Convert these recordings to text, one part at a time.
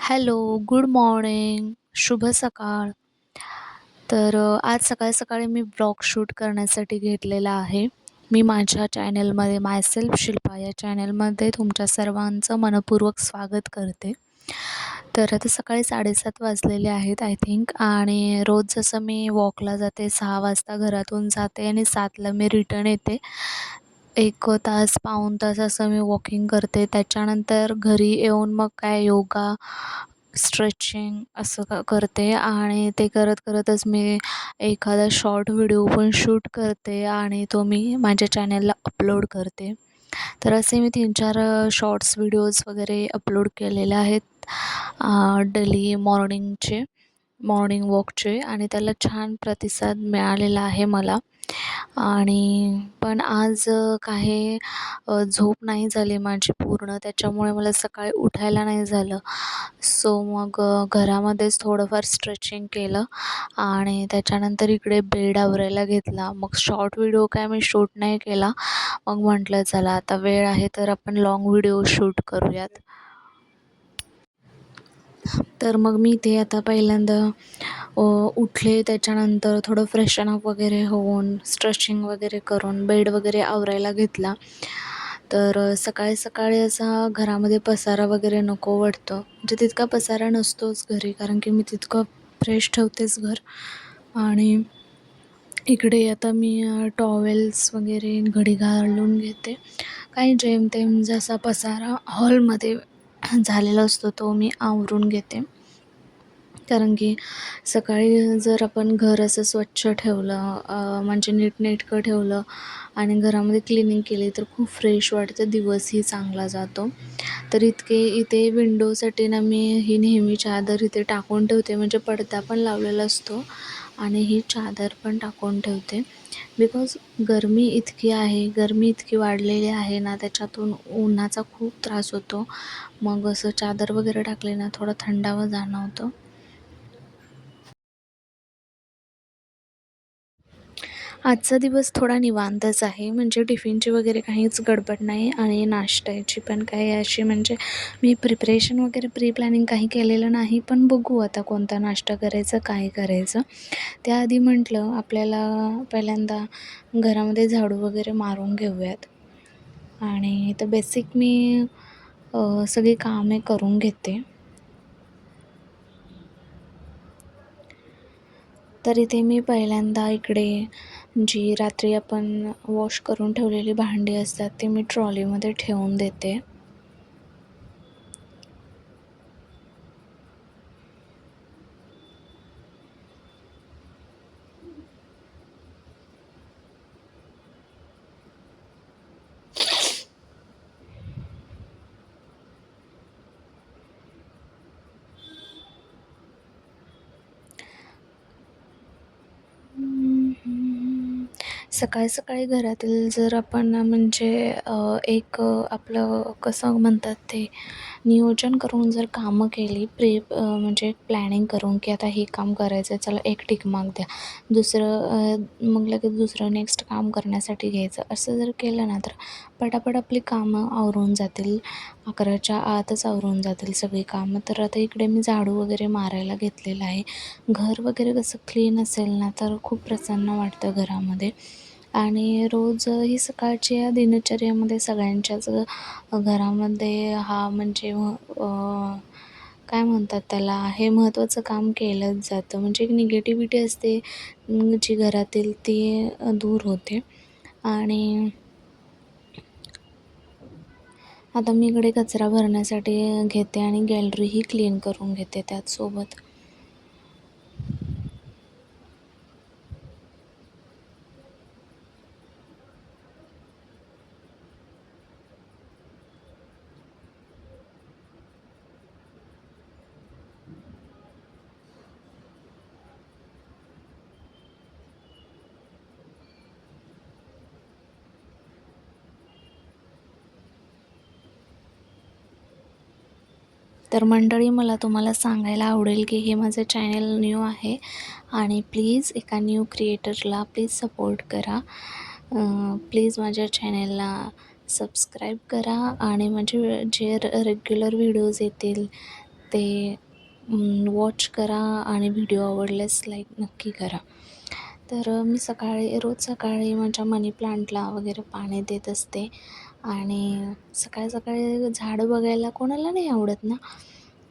Hello, good morning, शुभ सकाळ. आज सकाळी-सकाळी मी ब्लॉग शूट करण्यासाठी घेतलेला आहे. मी माझ्या चॅनलमध्ये मायसेल्फ शिल्पा या चॅनलमध्ये तुमच्या सर्वांचं मनःपूर्वक स्वागत करते. आता सकाळी 7:30 वाजलेले आहेत आय थिंक आणि रोज जसं मी वॉकला जाते 6 वाजता घरातून जाते आणि 7ला मी रिटर्न येते. 1 तास, पाऊण तास असं मी वॉकिंग करते. त्याच्यानंतर घरी येऊन मग काय योगा, स्ट्रेचिंग असं करते आणि ते करतच मी एखादा शॉर्ट व्हिडिओ पण शूट करते आणि तो मी माझ्या चॅनलला अपलोड करते. असे मी 3-4 शॉर्ट्स व्हिडिओज वगैरे अपलोड केलेले आहेत डेली मॉर्निंग वॉकचे आणि त्याला छान प्रतिसाद मिळालेला आहे मला. पण आज काही झोप नाही झाली माझी पूर्ण, त्याच्यामुळे मला सकाळी उठायला नाही झालं. मग घरामध्येच थोडंफार स्ट्रेचिंग केलं आणि त्याच्यानंतर इकडे बेड आवरायला घेतला. मग शॉर्ट व्हिडिओ काय मी शूट नाही केला. मग म्हटलं चला आता वेळ आहे तर आपण लाँग व्हिडिओ शूट करूयात. मग मी ते आता पहिल्यांदा उठले, त्याच्यानंतर थोडं फ्रेशन अप वगैरे होऊन स्ट्रेचिंग वगैरे करून बेड वगैरे आवरायला घेतला. सकाळी असा घरामध्ये पसारा वगैरे नको वाटतं. म्हणजे तितका पसारा नसतोच घरी, कारण की मी तितकं फ्रेश ठेवतेच घर. आणि इकडे आता मी टॉवेल्स वगैरे घडी घालून घेते. काही जेमतेम जसा पसारा हॉलमध्ये झालेला असतो तो मी आवरून घेते. कारण की सकाळी जर आपण घर असं स्वच्छ ठेवलं, म्हणजे नीटनेटकं ठेवलं आणि घरामध्ये क्लिनिंग केली तर खूप फ्रेश वाटतं, दिवसही चांगला जातो. इथे विंडोसाठी ना मी ही नेहमी चादर इथे टाकून ठेवते, म्हणजे पडदा पण लावलेला असतो आणि ही चादर पण टाकून ठेवते. बिकॉज गरमी इतकी वाढलेली आहे ना, त्याच्यातून उन्हाचा खूप त्रास होतो. मग असं चादर वगैरे टाकले ना थोडा थंडावा जाणवतो. आजचा दिवस थोडा निवांतच आहे, म्हणजे टिफिनची वगैरे काहीच गडबड नाही आणि नाश्त्याची पण काही अशी म्हणजे मी प्रिपरेशन वगैरे प्री प्लॅनिंग काही केलेलं नाही. पण बघू आता कोणता नाश्ता करायचा, काय करायचं. त्याआधी म्हटलं आपल्याला पहिल्यांदा घरामध्ये झाडू वगैरे मारून घेऊयात आणि बेसिक मी सगळी कामे करून घेते. इथे मी पहिल्यांदा इकडे जी रात्री आपण वॉश करून ठेवलेली भांडी असतात ती मी ट्रॉलीमध्ये ठेवून देते. सकाळी घरातील जर आपण म्हणजे आपलं कसं म्हणतात ते नियोजन करून जर कामं केली म्हणजे प्लॅनिंग करून की आता हे काम करायचं आहे, चला एक टिक मार्क द्या, मग लगेच दुसरं नेक्स्ट काम करण्यासाठी घ्यायचं, असं जर केलं ना तर पटापट आपली कामं आवरून जातील. 11च्या आतच आवरून जातील सगळी कामं. आता इकडे मी झाडू वगैरे मारायला घेतलेला आहे. घर वगैरे कसं क्लीन असेल ना तर खूप प्रसन्न वाटतं घरामध्ये. आणि रोज ही सकाळची या दिनचर्येमध्ये सगळ्यांच्याच घरामध्ये हा म्हणजे काय म्हणतात त्याला, हे महत्त्वाचं काम केलंच जातं. म्हणजे एक निगेटिव्हिटी असते जी घरातील ती दूर होते. आणि आता मी इकडे कचरा भरण्यासाठी घेते आणि गॅलरीही क्लीन करून घेते त्याचसोबत. मंडळी, मला तुम्हाला सांगायला आवडेल की हे माझं चॅनल न्यू आहे आणि प्लीज एका न्यू क्रिएटरला प्लीज सपोर्ट करा. प्लीज माझ्या चॅनलला सबस्क्राईब करा आणि म्हणजे जे रेग्युलर व्हिडिओज येतील ते वॉच करा आणि व्हिडिओ आवडल्यास लाईक नक्की करा. तर मी रोज सकाळी माझ्या मनी प्लांटला वगैरे पाणी देत असते आणि सकाळी सकाळी झाडं बघायला कोणाला नाही आवडत ना.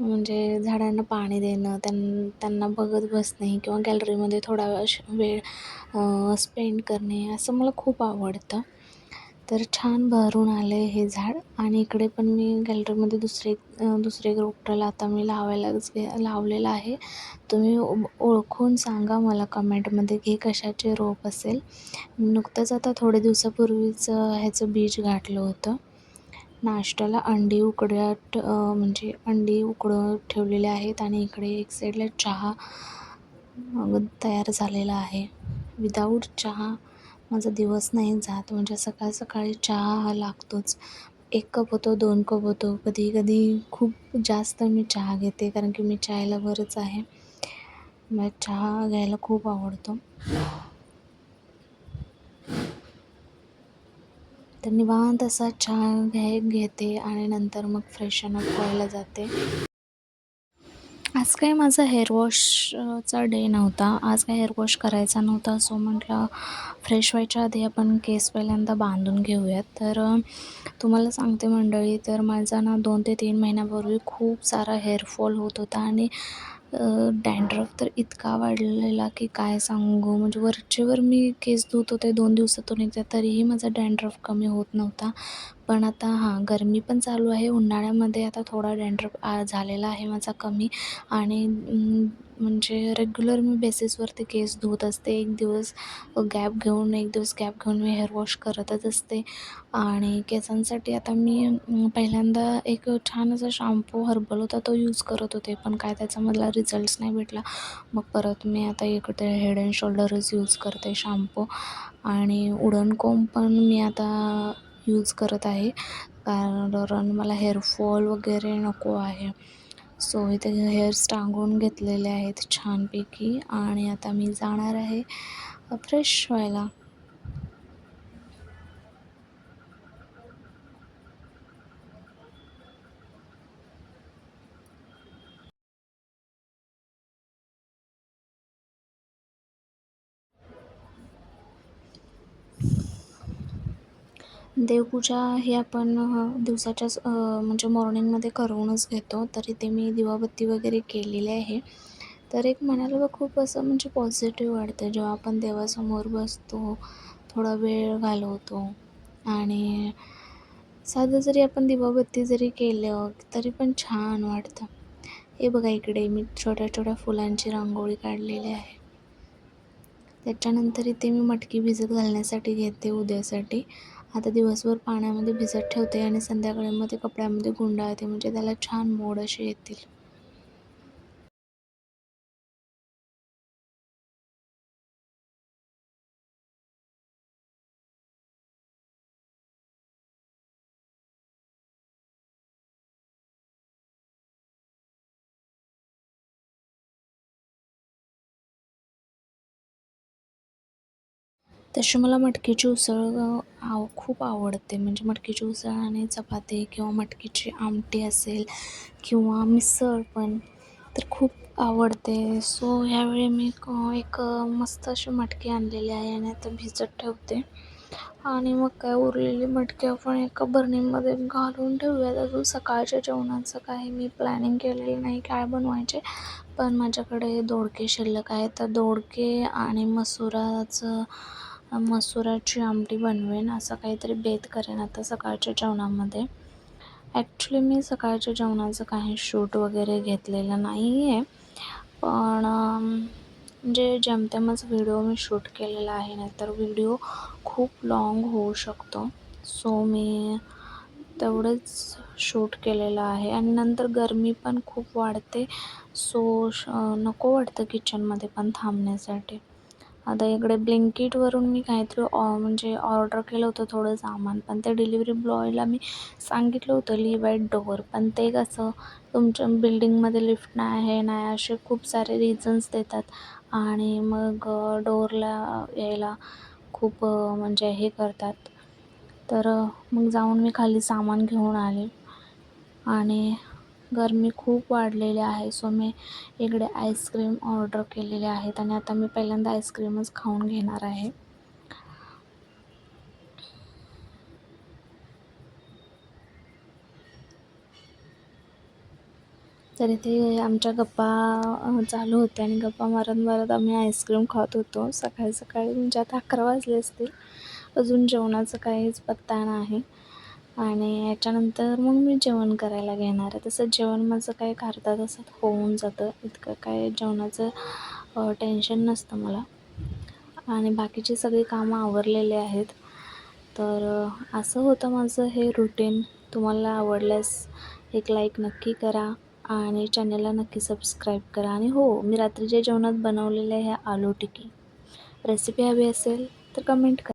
म्हणजे झाडांना पाणी देणं, त्यांना बघत बसणे किंवा गॅलरीमध्ये थोडा वेळ स्पेंड करणे असं मला खूप आवडतं. तर छान बहरून आले हे झाड आणि इकडे पण मी गॅलरीमध्ये दुसरे रोपटं आता मी लावलेलं आहे. तुम्ही ओळखून सांगा मला कमेंटमध्ये की हे कशाचे रोप असेल. नुकतंच आता थोड्या दिवसापूर्वीच ह्याचं बीज घातलं होतं. नाश्त्याला म्हणजे अंडी उकडत ठेवलेले आहेत आणि इकडे एक साईडला चहा तयार झालेला आहे. विदाऊट चहा माझा दिवस नाही जात. म्हणजे सकाळ सकाळी चहा हा लागतोच. 1 कप होतो, 2 कप होतो. कधी-कधी खूप जास्त मी चहा घेते कारण की मी चाय लव्हरच आहे. मला चहा घ्यायला खूप आवडतो. तर निवांत असा चहा घेते आणि नंतर मग फ्रेशन अप व्हायला जाते. आज काही माझा हेअर वॉशचा डे नव्हता. आज काही हेअर वॉश करायचा नव्हता. सो म्हटलं फ्रेश व्हायच्या आधी आपण केस पहिल्यांदा बांधून घेऊयात. तर तुम्हाला सांगते मंडळी, तर माझा ना 2 ते 3 महिन्यापूर्वी खूप सारा हेअरफॉल होत होता आणि डॅन्ड्रफ तर इतका वाढलेला की काय सांगू. म्हणजे वरचेवर मी केस धुत होते 2 दिवसातून एकदा, तरीही माझा डॅन्ड्रफ कमी होत नव्हता. पण आता गरमी पण चालू आहे. उन्हाळ्यामध्ये आता थोडा डॅन्ड्रफ झालेला आहे माझा कमी आणि म्हणजे रेग्युलर मी बेसिसवरती केस धुत असते. एक दिवस गॅप घेऊन मी हेअर वॉश करतच असते. आणि केसांसाठी आता मी पहिल्यांदा एक छान असा शॅम्पू हर्बल होता तो यूज करत होते. पण काय त्याच्यामधला रिझल्ट्स नाही भेटला. मग परत मी आता इकडे हेड अँड शोल्डरच यूज करते शॅम्पू आणि वुडन कोंब पण मी आता यूज करत आहे. कारण मला हेअरफॉल वगैरे नको आहे. सो इथे हेअर्स टांगून घेतलेले आहेत छानपैकी आणि आता मी जाणार आहे फ्रेश व्हायला. देवपूजा ही आपण दिवसाच्याच म्हणजे मॉर्निंगमध्ये करूनच घेतो. तर इथे मी दिवाबत्ती वगैरे केलेली आहे. तर एक मनाला खूप असं म्हणजे पॉझिटिव्ह वाटतं जेव्हा आपण देवासमोर बसतो, थोडा वेळ घालवतो आणि साधं जरी आपण दिवाबत्ती जरी केलं तरी पण छान वाटतं. हे बघा इकडे मी छोट्या छोट्या फुलांची रांगोळी काढलेली आहे. त्याच्यानंतर इथे मी मटकी भिजत घालण्यासाठी घेते उद्यासाठी. आता दिवसभर पाण्यामध्ये भिजत ठेवते आणि संध्याकाळी मग ते कपड्यामध्ये गुंडाळते म्हणजे त्याला छान मोड असे येतील. तशी मला मटकीची उसळ खूप आवडते. म्हणजे मटकीची उसळ आणि चपाती किंवा मटकीची आमटी असेल किंवा मिसळ पण तर खूप आवडते. सो ह्यावेळी मी एक मस्त अशी मटकी आणलेली आहे आणि आता भिजत ठेवते आणि मग काय उरलेली मटकी आपण एका बरणीमध्ये घालून ठेवूयात. अजून सकाळच्या जेवणाचं काही मी प्लॅनिंग केलेलं नाही काय बनवायचे, पण माझ्याकडे दोडके शिल्लक आहेत. तर दोडके आणि मसुराची आमटी बनवेन असं काहीतरी बेत करेन आता सकाळच्या जेवणामध्ये. ॲक्च्युली मी सकाळच्या जेवणाचं काही शूट वगैरे घेतलेलं नाही आहे. पण म्हणजे जेमतेमच व्हिडिओ मी शूट केलेला आहे. नाहीतर व्हिडिओ खूप लाँग होऊ शकतो. सो मी तेवढंच शूट केलेलं आहे आणि नंतर गरमी पण खूप वाढते. सो नको वाटतं किचनमध्ये पण थांबण्यासाठी. आता इकडे ब्लिंकिटवरून मी काहीतरी म्हणजे ऑर्डर केलं होतं थोडं सामान. पण त्या डिलिव्हरी बॉयला मी सांगितलं होतं लीव ॲट डोअर. पण ते कसं तुमच्या बिल्डिंगमध्ये लिफ्ट नाही, हे नाही, असे खूप सारे रिझन्स देतात आणि मग डोअरला यायला खूप म्हणजे हे करतात. तर मग जाऊन मी खाली सामान घेऊन आले आणि गरमी खूप वाढलेली आहे. सो मी इकडे आईस्क्रीम ऑर्डर केलेले आहेत आणि आता मी पहिल्यांदा आईस्क्रीमच खाऊन घेणार आहे. तर इथे आमच्या गप्पा चालू होत्या आणि गप्पा मारत आम्ही आईस्क्रीम खात होतो. सकाळी म्हणजे आता 11 वाजले असतील. अजून जेवणाचा काहीच पत्ता नाही आणि याच्यानंतर मग मी जेवण करायला घेणार आहे. तसं जेवण माझं काही अर्ध्या तासात होऊन जातं. इतकं काय जेवणाचं टेन्शन नसतं मला आणि बाकीची सगळी कामं आवरलेली आहेत. तर असं होतं माझं हे रुटीन. तुम्हाला आवडल्यास एक लाईक नक्की करा आणि चॅनलला नक्की सबस्क्राईब करा. आणि हो, मी रात्रीच्या जेवणात बनवलेलं आहे आलू टिक्की. रेसिपी हवी असेल तर कमेंट करा.